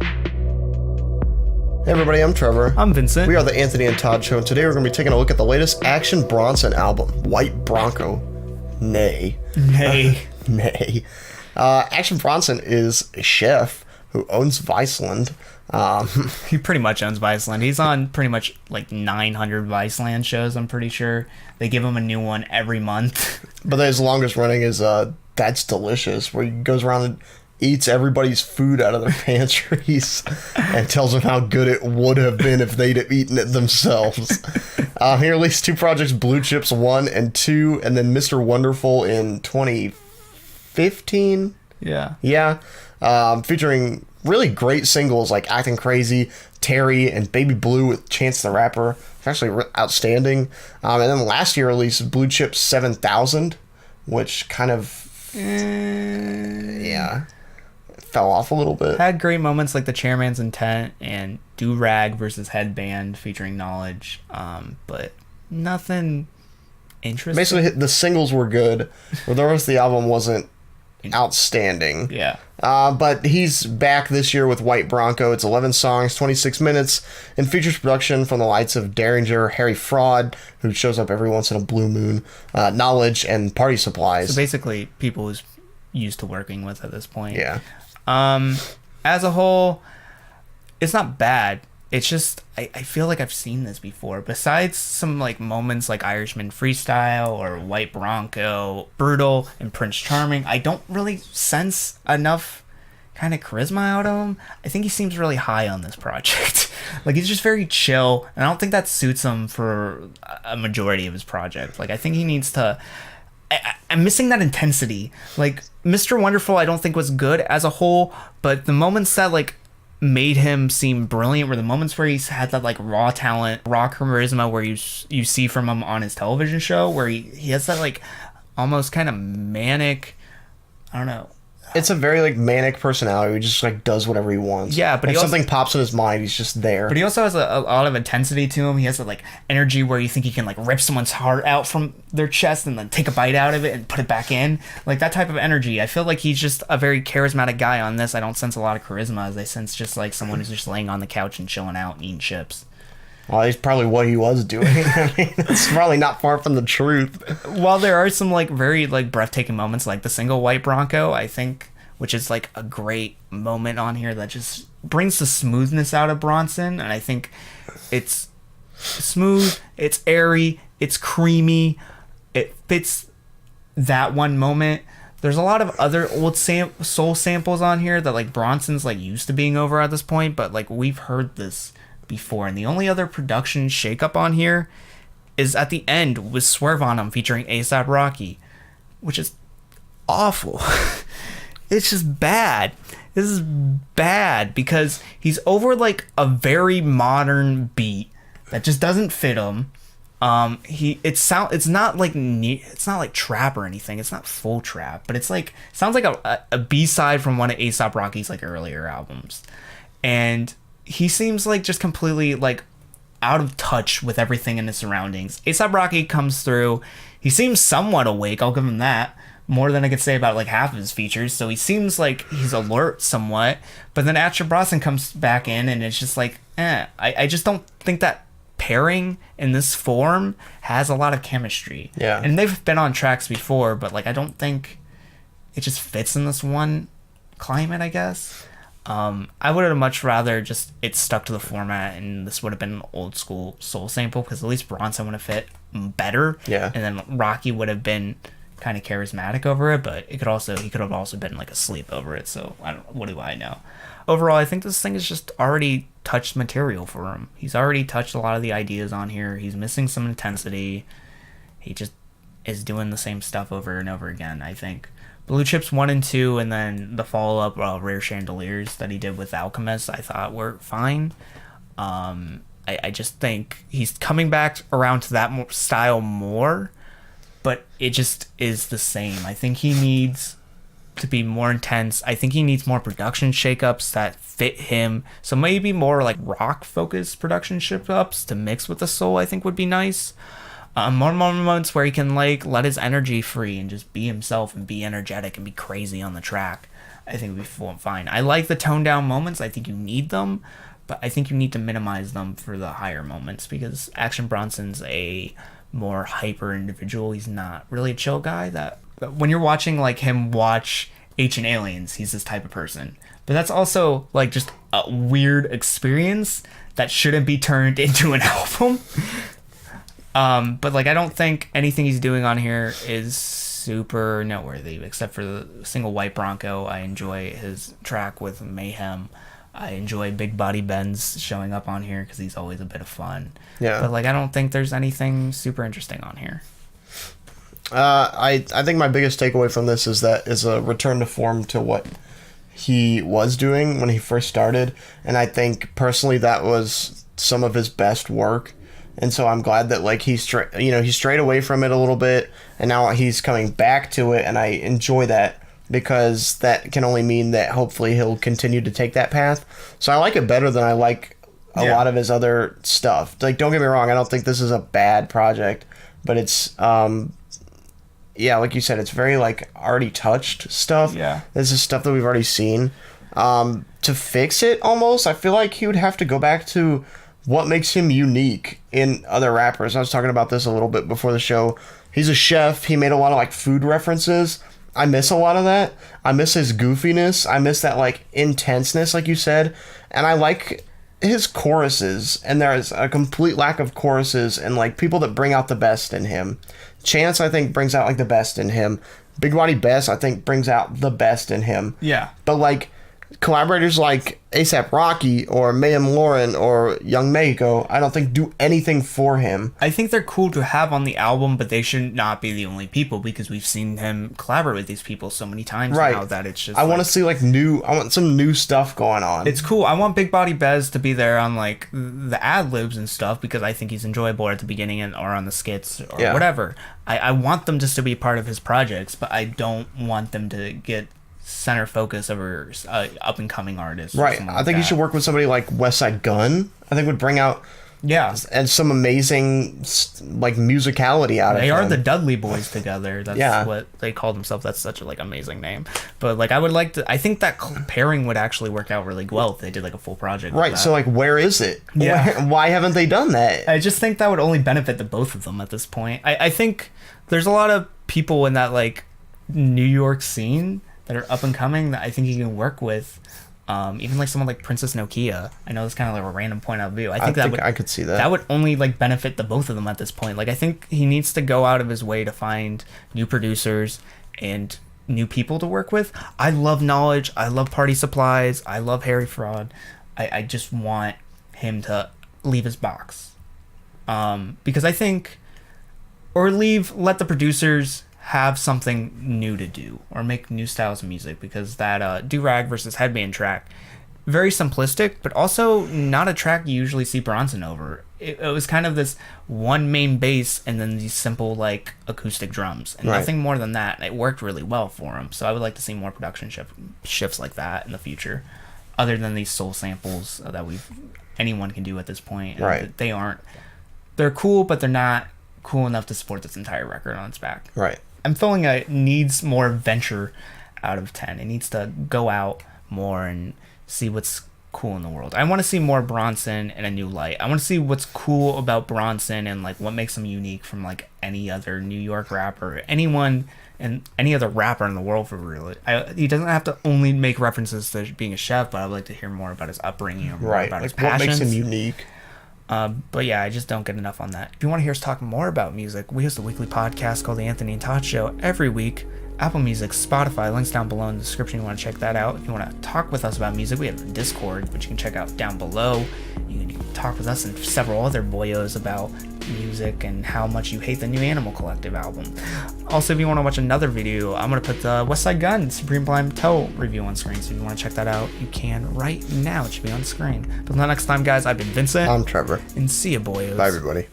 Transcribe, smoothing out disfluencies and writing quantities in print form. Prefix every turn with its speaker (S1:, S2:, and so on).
S1: Hey everybody, I'm Trevor.
S2: I'm Vincent.
S1: We are the Anthony and Todd Show, and today we're going to be taking a look at the latest Action Bronson album, White Bronco. Nay. Action Bronson is a chef who owns Viceland.
S2: He pretty much owns Viceland. He's on pretty much like 900 Viceland shows, I'm pretty sure. They give him a new one every month.
S1: But his longest running is That's Delicious, where he goes around and eats everybody's food out of their pantries and tells them how good it would have been if they'd have eaten it themselves. He released two projects, Blue Chips 1 and 2, and then Mr. Wonderful in 2015. Yeah. Featuring really great singles like Acting Crazy, Terry, and Baby Blue with Chance the Rapper. It's actually outstanding. And then last year released Blue Chips 7000, which kind of... fell off a little bit.
S2: Had great moments like The Chairman's Intent and Do Rag versus Headband featuring Knowledge, but nothing interesting.
S1: Basically, the singles were good, but the rest of the album wasn't outstanding.
S2: Yeah.
S1: But he's back this year with White Bronco. It's 11 songs, 26 minutes, and features production from the likes of Derringer, Harry Fraud, who shows up every once in a blue moon, Knowledge, and Party Supplies.
S2: So basically, people who's used to working with at this point.
S1: Yeah.
S2: As a whole, it's not bad. It's just I feel like I've seen this before. Besides some like moments like Irishman Freestyle or White Bronco, Brutal, and Prince Charming, I don't really sense enough kind of charisma out of him. I think he seems really high on this project. Like he's just very chill, and I don't think that suits him for a majority of his project. Like I think he needs to. I'm missing that intensity. Like Mr. Wonderful, I don't think was good as a whole, but the moments that like made him seem brilliant were the moments where he's had that like raw talent, raw charisma, where you see from him on his television show, where he has that like almost kind of manic, I don't know.
S1: It's a very like manic personality. He just like does whatever he wants.
S2: Yeah, but
S1: if something pops in his mind, he's just there.
S2: But he also has a lot of intensity to him. He has that like energy where you think he can like rip someone's heart out from their chest and then take a bite out of it and put it back in. Like that type of energy. I feel like he's just a very charismatic guy on this. I don't sense a lot of charisma, as I sense just like someone who's just laying on the couch and chilling out and eating chips.
S1: Well, he's probably what he was doing. I mean, it's probably not far from the truth.
S2: While there are some like very like breathtaking moments, like the single White Bronco, I think, which is like a great moment on here that just brings the smoothness out of Bronson. And I think it's smooth, it's airy, it's creamy, it fits that one moment. There's a lot of other old soul samples on here that like Bronson's like used to being over at this point, but like we've heard this before. And the only other production shakeup on here is at the end with Swerve on 'Em featuring A$AP Rocky, which is awful. It's just bad. This is bad because he's over like a very modern beat that just doesn't fit him. It's not like trap or anything. It's not full trap, but it's like sounds like a B-side from one of A$AP Rocky's like earlier albums. And he seems like just completely like out of touch with everything in his surroundings. A$AP Rocky comes through. He seems somewhat awake. I'll give him that. More than I could say about like half of his features, so he seems like he's alert somewhat. But then Action Bronson comes back in, and it's just like, I just don't think that pairing in this form has a lot of chemistry.
S1: Yeah,
S2: and they've been on tracks before, but like I don't think it just fits in this one climate, I guess. I would have much rather just it stuck to the format, and this would have been an old school soul sample, because at least Bronson would have fit better.
S1: Yeah,
S2: and then Rocky would have been kind of charismatic over it, but he could have also been like asleep over it. So what do I know? Overall, I think this thing is just already touched material for him. He's already touched a lot of the ideas on here. He's missing some intensity. He just is doing the same stuff over and over again. I think Blue Chips 1 and 2, and then the follow-up Rare Chandeliers that he did with Alchemist, I thought were fine. I just think he's coming back around to that style more, but it just is the same. I think he needs to be more intense. I think he needs more production shakeups that fit him. So maybe more like rock-focused production shakeups to mix with the soul, I think would be nice. More moments where he can like let his energy free and just be himself and be energetic and be crazy on the track. I think it'd be fine. I like the toned down moments. I think you need them, but I think you need to minimize them for the higher moments because Action Bronson's a more hyper individual. He's not really a chill guy. That when you're watching like him watch Ancient Aliens, he's this type of person. But that's also like just a weird experience that shouldn't be turned into an album. But like I don't think anything he's doing on here is super noteworthy, except for the single White Bronco. I enjoy his track with Mayhem. I enjoy Big Body Ben's showing up on here because he's always a bit of fun.
S1: Yeah.
S2: But like I don't think there's anything super interesting on here.
S1: I think my biggest takeaway from this is that is a return to form to what he was doing when he first started, and I think personally that was some of his best work. And so I'm glad that like he strayed away from it a little bit, and now he's coming back to it, and I enjoy that because that can only mean that hopefully he'll continue to take that path. So I like it better than I like a lot of his other stuff. Like, don't get me wrong, I don't think this is a bad project, but it's yeah, like you said, it's very like already touched stuff.
S2: Yeah,
S1: this is stuff that we've already seen. To fix it, almost, I feel like he would have to go back to what makes him unique in other rappers. I was talking about this a little bit before the show. He's a chef. He made a lot of like food references. I miss a lot of that. I miss his goofiness. I miss that like intenseness, like you said. And I like his choruses. And there's a complete lack of choruses and like people that bring out the best in him. Chance, I think, brings out like the best in him. Big Body Best, I think, brings out the best in him.
S2: Yeah.
S1: But like collaborators like A$AP Rocky or Mayhem Lauren or Young Mexico, I don't think do anything for him.
S2: I think they're cool to have on the album, but they should not be the only people because we've seen him collaborate with these people so many times now that it's just.
S1: I want to see like I want some new stuff going on.
S2: It's cool. I want Big Body Bez to be there on like the ad libs and stuff because I think he's enjoyable at the beginning or on the skits or whatever. I want them just to be part of his projects, but I don't want them to get center focus over up and coming artists.
S1: Right. I think you should work with somebody like West Side Gun. I think would bring out and some amazing like musicality out of it.
S2: They are the Dudley Boys together. That's what they call themselves. That's such a like amazing name. But like I think that pairing would actually work out really well if they did like a full project.
S1: Right. So like where is it?
S2: Yeah.
S1: Why haven't they done that?
S2: I just think that would only benefit the both of them at this point. I think there's a lot of people in that like New York scene that are up and coming that I think you can work with. Even like someone like Princess Nokia. I know it's kind of like a random point of view. I think I could see that. That would only like benefit the both of them at this point. Like I think he needs to go out of his way to find new producers and new people to work with. I love Knowledge. I love Party Supplies. I love Harry Fraud. I just want him to leave his box. Because I think, or let the producers have something new to do or make new styles of music, because that Do-Rag versus Headband track, very simplistic, but also not a track you usually see Bronson over. It was kind of this one main bass and then these simple like acoustic drums and nothing more than that. It worked really well for him. So I would like to see more production shifts like that in the future, other than these soul samples that anyone can do at this point. And they're cool, but they're not cool enough to support this entire record on its back. Right. I'm feeling it needs more venture out of 10. It needs to go out more and see what's cool in the world. I want to see more Bronson in a new light. I want to see what's cool about Bronson and like what makes him unique from like any other New York rapper, anyone and any other rapper in the world for real. He doesn't have to only make references to being a chef, but I'd like to hear more about his upbringing and more about his passions. What makes him unique. But yeah, I just don't get enough on that. If you want to hear us talk more about music, we host a weekly podcast called The Anthony and Todd Show every week. Apple Music, Spotify, links down below in the description. You want to check that out. If you want to talk with us about music, we have a Discord, which you can check out down below. You can talk with us and several other boyos about music and how much you hate the new Animal Collective album. Also, if you want to watch another video, I'm going to put the West Side Gun Supreme Blind Toe review on screen. So if you want to check that out, you can right now. It should be on screen. But until next time, guys, I've been Vincent.
S1: I'm Trevor.
S2: And see ya, boyos.
S1: Bye, everybody.